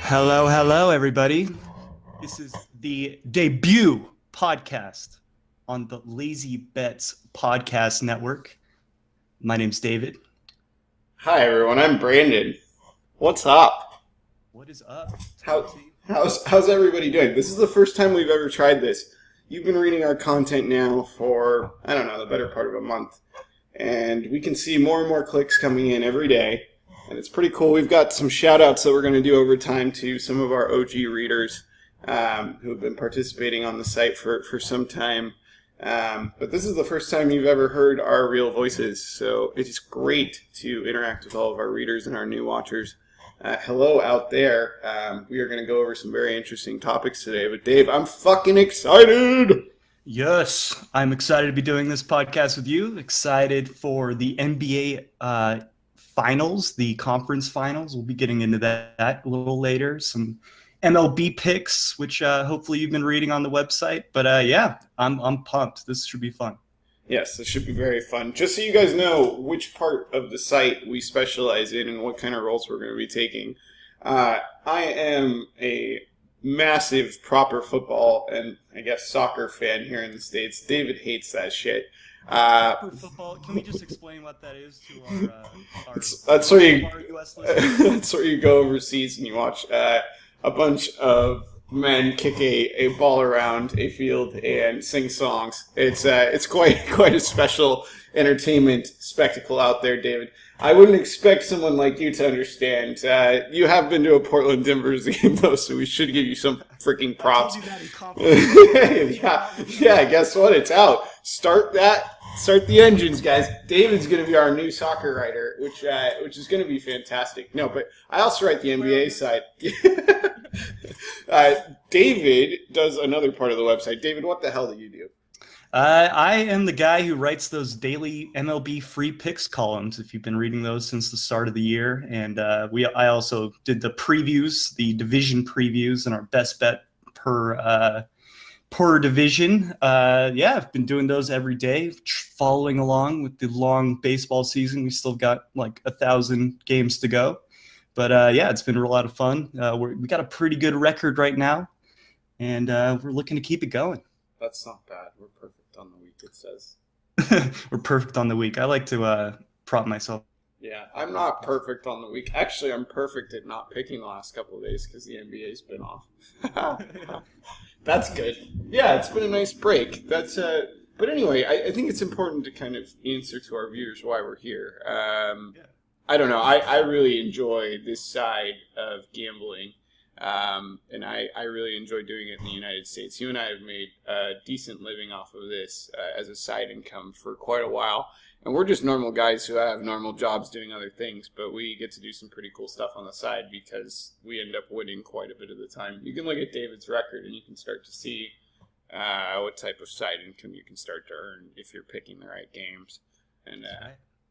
Hello, everybody. This is the debut podcast on the LazyBets podcast network. My name's David. Hi, everyone. I'm Brandon. What's up? What is up? How's everybody doing? This is the first time we've ever tried this. You've been reading our content now for, the better part of a month. And we can see more and more clicks coming in every day. And it's pretty cool. We've got some shout-outs that we're going to do over time to some of our OG readers who have been participating on the site for some time. But this is the first time you've ever heard our real voices. So it's great to interact with all of our readers and our new watchers. Hello out there. We are going to go over some very interesting topics today. But Dave, I'm fucking excited! Yes, I'm excited to be doing this podcast with you. Excited for the NBA finals, the conference finals. We'll be getting into that a little later. Some MLB Picks, which hopefully you've been reading on the website. But I'm pumped. This should be fun. Yes, this should be very fun. Just so you guys know which part of the site we specialize in and what kind of roles we're going to be taking. I am a massive proper football and I guess soccer fan here in the States. David hates that shit. Football. Can we just explain what that is to our that's where you US listeners? that's where you go overseas and you watch a bunch of men kick a ball around a field and sing songs. It's quite a special entertainment spectacle out there, David. I wouldn't expect someone like you to understand. You have been to a Portland Timbers game, though, so we should give you some freaking props. I told you that in confidence. yeah. Guess what? It's out. Start the engines, guys. David's going to be our new soccer writer, which is going to be fantastic. No, but I also write the NBA side. David does another part of the website. David, what the hell do you do? I am the guy who writes those daily MLB free picks columns, if you've been reading those since the start of the year. And I also did the previews, the division previews, and our best bet per division. I've been doing those every day, following along with the long baseball season. We still got like 1,000 games to go. But it's been a lot of fun. We got a pretty good record right now, and we're looking to keep it going. That's not bad. We're perfect on the week, it says. We're perfect on the week. I like to prop myself. Yeah, I'm not perfect on the week. Actually, I'm perfect at not picking the last couple of days because the NBA's been off. That's good. Yeah, it's been a nice break. But anyway, I think it's important to kind of answer to our viewers why we're here. I don't know. I really enjoy this side of gambling. And I really enjoy doing it in the United States. You and I have made a decent living off of this as a side income for quite a while. And we're just normal guys who have normal jobs doing other things, but we get to do some pretty cool stuff on the side because we end up winning quite a bit of the time. You can look at David's record and you can start to see what type of side income you can start to earn if you're picking the right games. And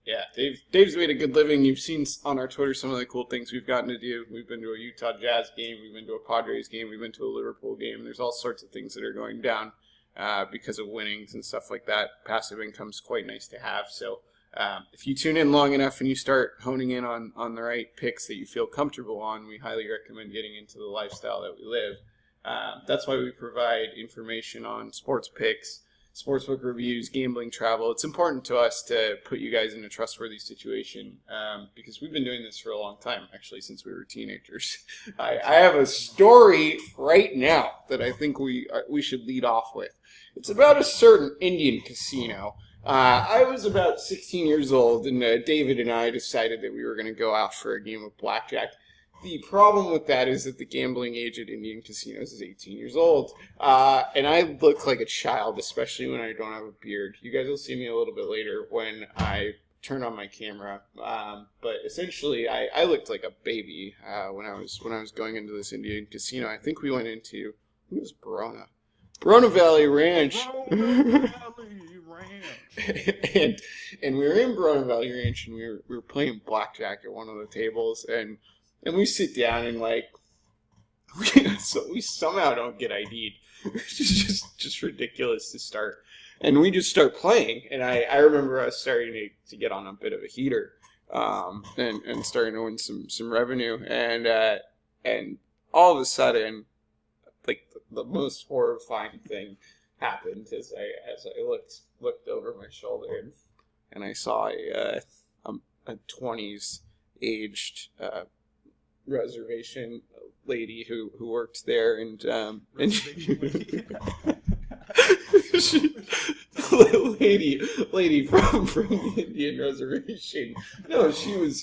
yeah, Dave's made a good living. You've seen on our Twitter some of the cool things we've gotten to do. We've been to a Utah Jazz game. We've been to a Padres game. We've been to a Liverpool game. There's all sorts of things that are going down because of winnings and stuff like that. Passive income's quite nice to have. So if you tune in long enough and you start honing in on the right picks that you feel comfortable on, we highly recommend getting into the lifestyle that we live. That's why we provide information on sports picks, sportsbook reviews, gambling travel. It's important to us to put you guys in a trustworthy situation because we've been doing this for a long time, actually, since we were teenagers. I have a story right now that I think we should lead off with. It's about a certain Indian casino. I was about 16 years old, and David and I decided that we were going to go out for a game of blackjack. The problem with that is that the gambling age at Indian casinos is 18 years old. And I look like a child, especially when I don't have a beard. You guys will see me a little bit later when I turn on my camera. But essentially, I looked like a baby when I was going into this Indian casino. I think we went into, I think it was Barona Valley Ranch. and we were in Barona Valley Ranch, and we were playing blackjack at one of the tables, and we sit down, and like So we somehow don't get ID'd, which is just ridiculous to start. And we just start playing, and I remember us starting to get on a bit of a heater, and starting to win some revenue, and all of a sudden, like the most horrifying thing happened as I looked over my shoulder, and I saw a 20s aged reservation lady who worked there, and lady from the Indian reservation. No, she was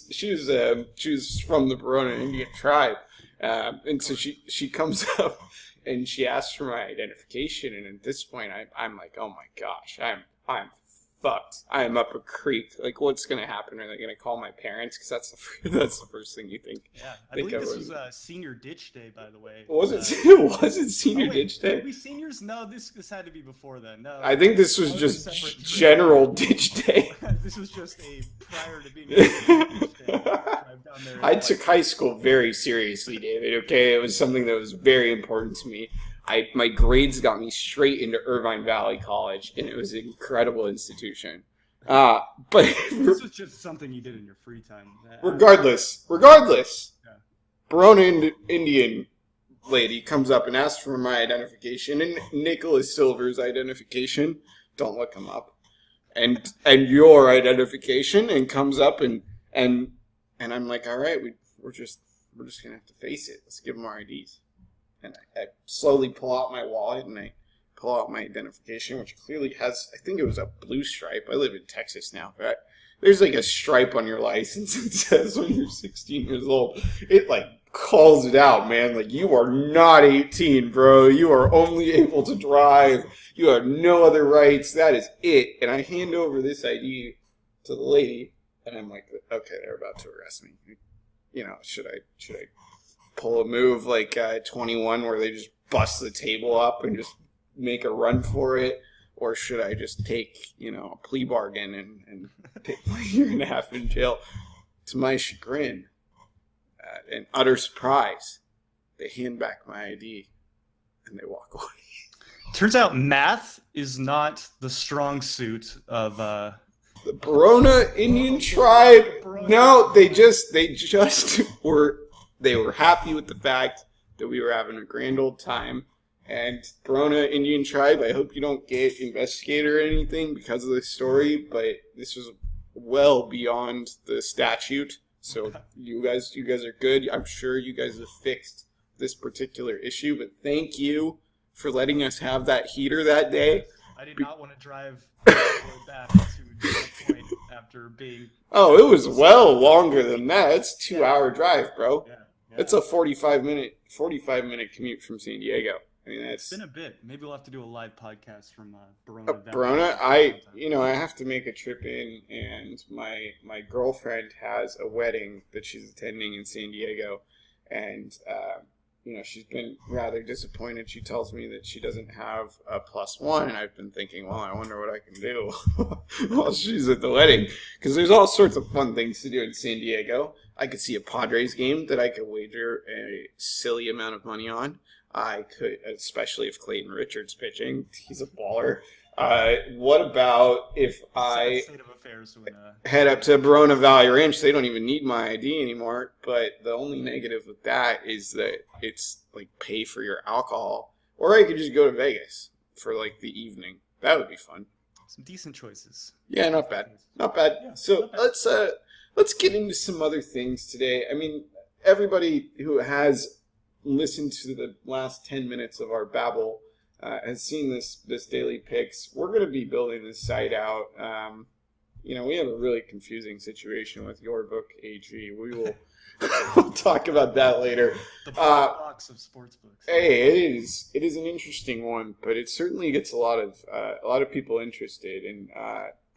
from the Barona Indian tribe, and so she comes up and she asks for my identification, and at this point I'm like, oh my gosh, I'm fucked. I am up a creek. Like, what's going to happen? Are they going to call my parents? Because that's the first thing you think. Yeah, I believe this was Senior Ditch Day, by the way. Was it Senior Ditch Day? Did we seniors? No, this had to be before then. No, I think this was just general Ditch Day. This was just prior to being Ditch Day. I took high school very seriously, David. Okay, it was something that was very important to me. My grades got me straight into Irvine Valley College, and it was an incredible institution. But this was just something you did in your free time. Regardless, yeah. Barona Indian lady comes up and asks for my identification and Nicholas Silver's identification. Don't look him up. And your identification, and comes up and I'm like, all right, we're just gonna have to face it. Let's give them our IDs. And I slowly pull out my wallet, and I pull out my identification, which clearly has, I think it was a blue stripe. I live in Texas now, but there's like a stripe on your license that says when you're 16 years old. It like calls it out, man. Like, you are not 18, bro. You are only able to drive. You have no other rights. That is it. And I hand over this ID to the lady, and I'm like, okay, they're about to arrest me. You know, should I pull a move like 21 where they just bust the table up and just make a run for it? Or should I just take, a plea bargain and take my 1.5 years in jail? To my chagrin and utter surprise, they hand back my ID and they walk away. Turns out math is not the strong suit of the Barona Indian tribe. No, they just were. They were happy with the fact that we were having a grand old time. And Barona Indian tribe, I hope you don't get investigated or anything because of this story, but this was well beyond the statute. So you guys are good. I'm sure you guys have fixed this particular issue, but thank you for letting us have that heater that day. I did not want to drive back to the point after being... Oh, it was well longer than that. It's a 2-hour drive, bro. Yeah. It's a 45-minute commute from San Diego. I mean, it's been a bit. Maybe we'll have to do a live podcast from Barona. Barona, I have to make a trip in, and my girlfriend has a wedding that she's attending in San Diego, and she's been rather disappointed. She tells me that she doesn't have a +1, and I've been thinking, well, I wonder what I can do while she's at the wedding, because there's all sorts of fun things to do in San Diego. I could see a Padres game that I could wager a silly amount of money on. I could, especially if Clayton Richard's pitching. He's a baller. What about if I head up to Barona Valley Ranch? They don't even need my ID anymore. But the only negative with that is that it's like pay for your alcohol. Or I could just go to Vegas for like the evening. That would be fun. Some decent choices. Yeah, not bad. Not bad. Yeah, so not bad. Let's get into some other things today. I mean, everybody who has listened to the last 10 minutes of our babble has seen this daily picks. We're going to be building this site out. We have a really confusing situation with your book, AG. We will we'll talk about that later. The box of sportsbooks. Hey, it is an interesting one, but it certainly gets a lot of people interested, and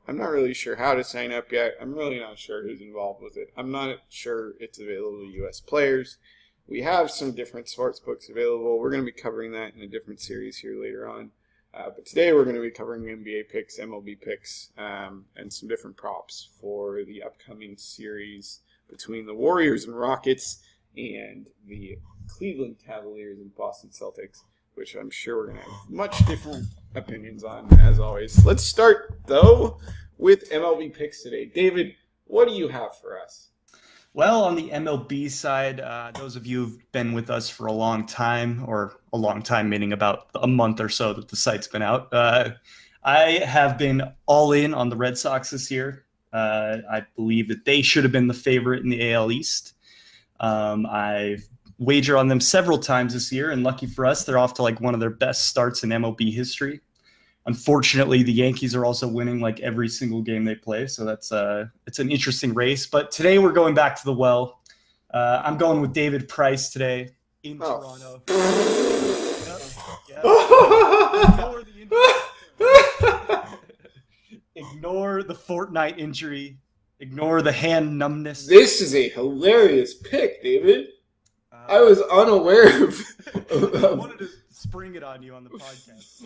I'm not really sure how to sign up yet. I'm really not sure who's involved with it. I'm not sure it's available to U.S. players. We have some different sports books available. We're going to be covering that in a different series here later on. But today we're going to be covering NBA picks, MLB picks, and some different props for the upcoming series between the Warriors and Rockets and the Cleveland Cavaliers and Boston Celtics, which I'm sure we're going to have much different opinions on, as always. Let's start, though, with MLB Picks today. David, what do you have for us? Well, on the MLB side, those of you who've been with us for a long time, or a long time meaning about a month or so that the site's been out, I have been all in on the Red Sox this year. I believe that they should have been the favorite in the AL East. I've wagered on them several times this year, and lucky for us, they're off to like one of their best starts in MLB history. Unfortunately, the Yankees are also winning like every single game they play, so it's an interesting race. But today we're going back to the well. I'm going with David Price today in Toronto. Ignore the Fortnite injury. Ignore the hand numbness. This is a hilarious pick, David. I was unaware of I wanted to spring it on you on the podcast.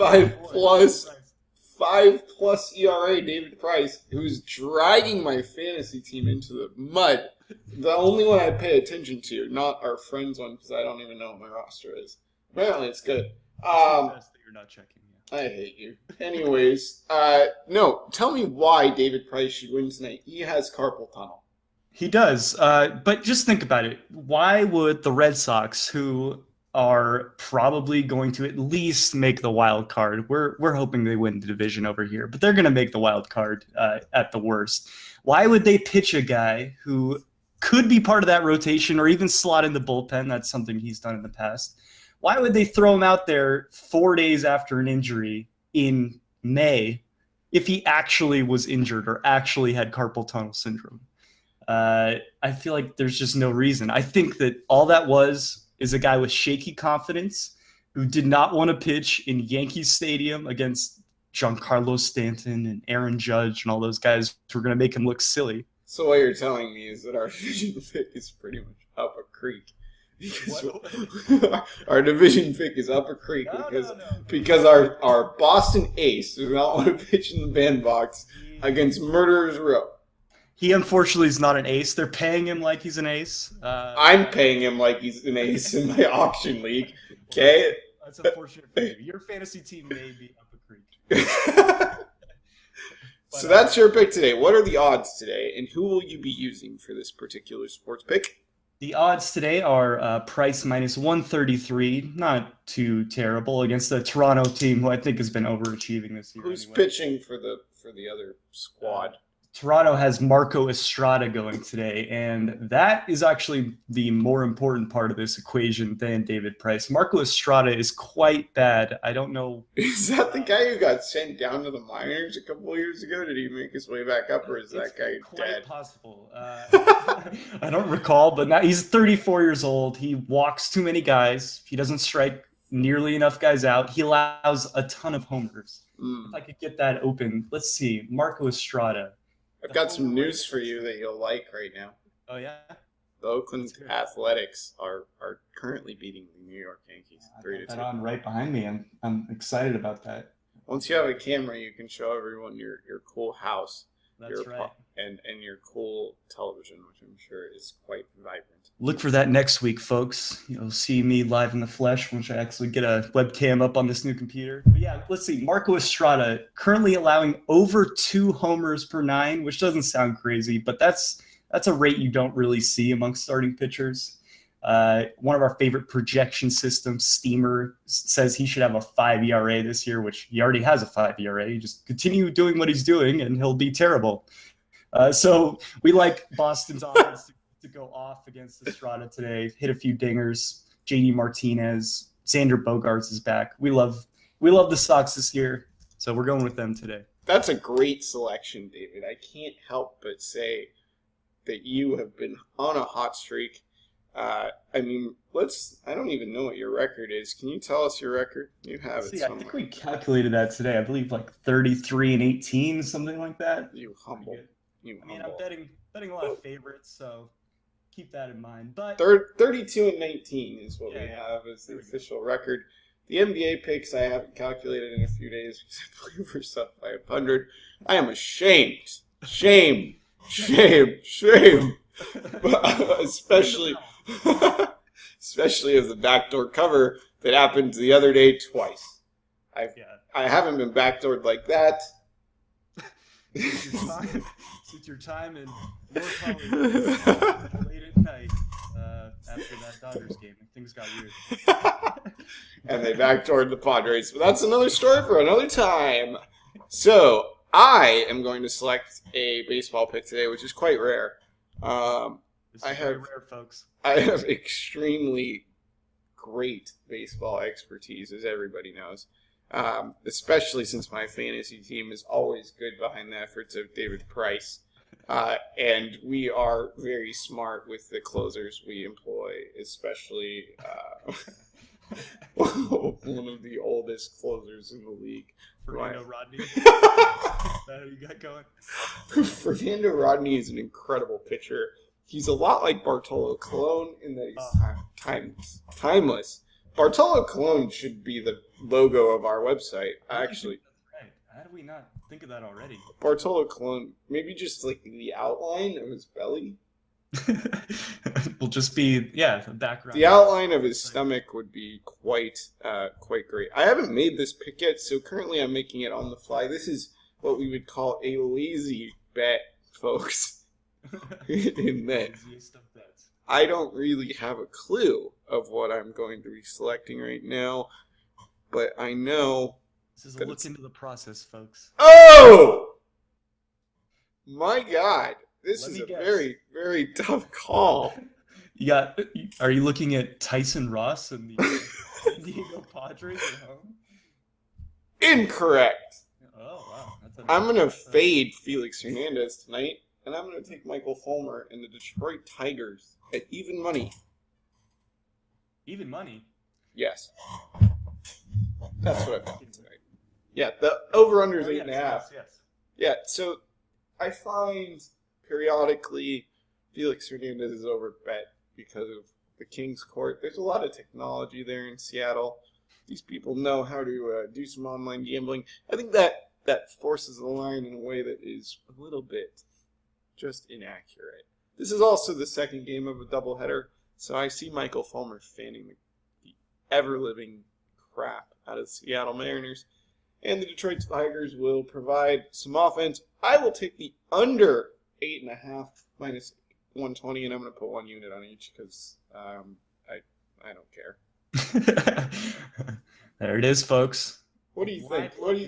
5+ ERA David Price, who's dragging my fantasy team into the mud. The only one I pay attention to, not our friends one, because I don't even know what my roster is. Apparently it's good. That you're not checking. I hate you. Anyways, no, tell me why David Price should win tonight. He has carpal tunnel. He does, but just think about it. Why would the Red Sox, who are probably going to at least make the wild card, we're hoping they win the division over here, but they're going to make the wild card at the worst. Why would they pitch a guy who could be part of that rotation or even slot in the bullpen? That's something he's done in the past. Why would they throw him out there 4 days after an injury in May if he actually was injured or actually had carpal tunnel syndrome? I feel like there's just no reason. I think that all that is a guy with shaky confidence who did not want to pitch in Yankees Stadium against Giancarlo Stanton and Aaron Judge and all those guys who are going to make him look silly. So what you're telling me is that our division pick is pretty much up a creek. Our division pick is up a creek because our Boston ace does not want to pitch in the bandbox against Murderers Row. He unfortunately is not an ace. They're paying him like he's an ace. I'm paying him like he's an ace in my auction league. Okay? That's unfortunate for you. Your fantasy team may be up a creek. So that's your pick today. What are the odds today, and who will you be using for this particular sports pick? The odds today are Price minus 133. Not too terrible against the Toronto team, who I think has been overachieving this year. Who's pitching for the other squad? Toronto has Marco Estrada going today, and that is actually the more important part of this equation than David Price. Marco Estrada is quite bad. I don't know. Is that the guy who got sent down to the minors a couple of years ago? Did he make his way back up, or is that guy dead? Quite possible. I don't recall, but now he's 34 years old. He walks too many guys. He doesn't strike nearly enough guys out. He allows a ton of homers. If I could get that open. Let's see. Marco Estrada. I've got some news for you that you'll like right now. Oh, yeah? The Oakland Athletics are currently beating the New York Yankees 3-2. That on right behind me. I'm excited about that. Once you have a camera, you can show everyone your cool house. That's right. And your cool television, which I'm sure is quite vibrant. Look for that next week, folks. You'll see me live in the flesh once I actually get a webcam up on this new computer. But yeah, let's see. Marco Estrada currently allowing over 2 homers per 9, which doesn't sound crazy, but that's a rate you don't really see amongst starting pitchers. One of our favorite projection systems, Steamer, says he should have a 5 ERA this year, which he already has a 5 ERA. You just continue doing what he's doing, and he'll be terrible. So we like Boston's offense to go off against Estrada today, hit a few dingers. JD Martinez, Xander Bogaerts is back. We love the Sox this year, so we're going with them today. That's a great selection, David. I can't help but say that you have been on a hot streak. I don't even know what your record is. Can you tell us your record? You have it somewhere. I think we calculated that today. I believe like 33-18, something like that. You humble. I'm betting a lot of favorites, so keep that in mind. But 32-19 is what we have as the official record. The NBA picks I haven't calculated in a few days because I believe we're sub 500. I am ashamed. Shame. But especially Especially of the backdoor cover that happened the other day twice. I haven't been backdoored like that. Since your time in more college late at night after that Dodgers game, things got weird. And they backdoored the Padres. But that's another story for another time. So, I am going to select a baseball pick today, which is quite rare. This is very rare, folks. I have extremely great baseball expertise, as everybody knows. Especially since my fantasy team is always good behind the efforts of David Price. And we are very smart with the closers we employ, especially one of the oldest closers in the league. Fernando Rodney. Is that who you got going? Fernando Rodney is an incredible pitcher. He's a lot like Bartolo Colon in that he's timeless. Bartolo Colon should be the logo of our website, actually. That's right. How do we not think of that already? Bartolo Colon, maybe just like the outline of his belly. Will just be, the background. The outline of his stomach would be quite great. I haven't made this pick yet, so currently I'm making it on the fly. This is what we would call a lazy bet, folks. In that I don't really have a clue of what I'm going to be selecting right now, but I know this is a look into the process, folks. Oh my God, this is a very, very tough call. Are you looking at Tyson Ross and the San Diego Padres at home? Incorrect. Oh wow, I'm gonna fade Felix Hernandez tonight. And I'm going to take Michael Fulmer and the Detroit Tigers at even money. Even money? Yes. That's what I'm thinking tonight. Yeah, the over-under is 8.5. Yes. Yeah, so I find periodically Felix Hernandez is overbet because of the Kings Court. There's a lot of technology there in Seattle. These people know how to do some online gambling. I think that forces the line in a way that is a little bit just inaccurate. This is also the second game of a doubleheader, so I see Michael Fulmer fanning the ever-living crap out of the Seattle Mariners, and the Detroit Tigers will provide some offense. I will take the under 8.5 minus 120, and I'm going to put 1 unit on each because I don't care. There it is, folks. What do you think? What do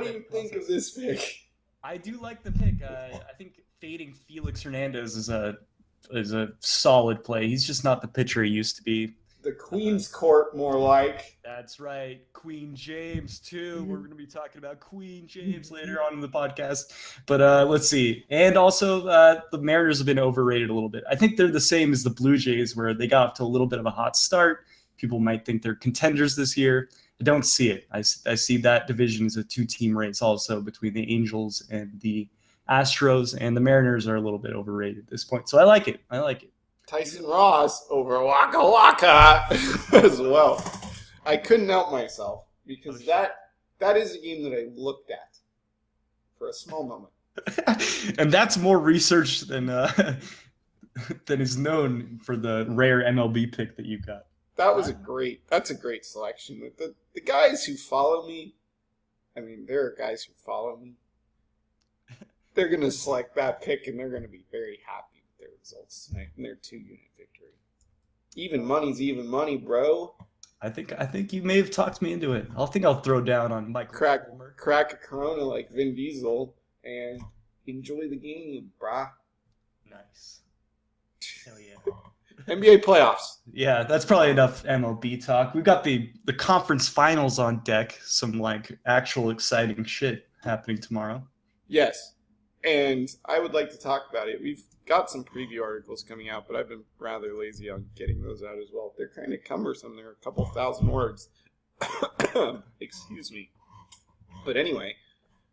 you think of this pick? I do like the pick. I think fading Felix Hernandez is a solid play. He's just not the pitcher he used to be. The Queen's Court, more like. That's right. Queen James, too. We're going to be talking about Queen James later on in the podcast. But let's see. And also, the Mariners have been overrated a little bit. I think they're the same as the Blue Jays, where they got off to a little bit of a hot start. People might think they're contenders this year. I don't see it. I see that division as a 2-team race also between the Angels and the Astros, and the Mariners are a little bit overrated at this point. So I like it. Tyson Ross over Waka Waka as well. I couldn't help myself because that is a game that I looked at for a small moment. And that's more research than is known for the rare MLB pick that you got. That's a great selection. The guys who follow me, I mean, there are guys who follow me. They're going to select that pick, and they're going to be very happy with their results tonight in their 2-unit victory. Even money's even money, bro. I think you may have talked me into it. I'll throw down on Michael Fulmer. Crack a Corona like Vin Diesel, and enjoy the game, brah. Nice. Hell yeah. NBA playoffs. Yeah, that's probably enough MLB talk. We've got the conference finals on deck. Some actual exciting shit happening tomorrow. Yes, and I would like to talk about it. We've got some preview articles coming out, but I've been rather lazy on getting those out as well. They're kind of cumbersome. They're a couple thousand words. Excuse me. But anyway,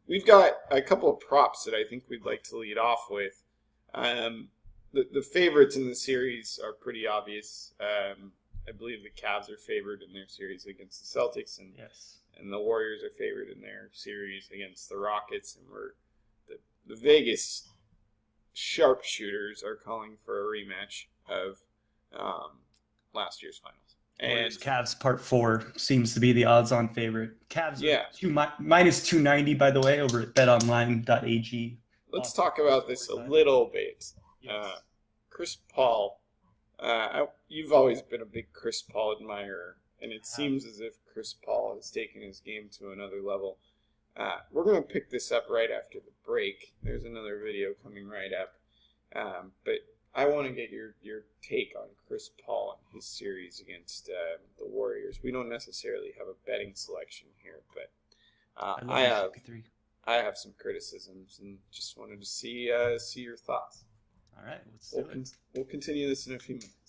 we've got a couple of props that I think we'd like to lead off with. The favorites in the series are pretty obvious. I believe the Cavs are favored in their series against the Celtics, and the Warriors are favored in their series against the Rockets. And the Vegas sharpshooters are calling for a rematch of last year's finals. And Cavs Part 4 seems to be the odds-on favorite. Cavs are minus 290, by the way, over at betonline.ag. Let's talk about this a little bit. Yes. Chris Paul. You've always been a big Chris Paul admirer, and it seems as if Chris Paul has taken his game to another level. We're going to pick this up right after the break. There's another video coming right up. But I want to get your take on Chris Paul and his series against the Warriors. We don't necessarily have a betting selection here, but I have some criticisms and just wanted to see your thoughts. All right, let's do it. We'll continue this in a few minutes.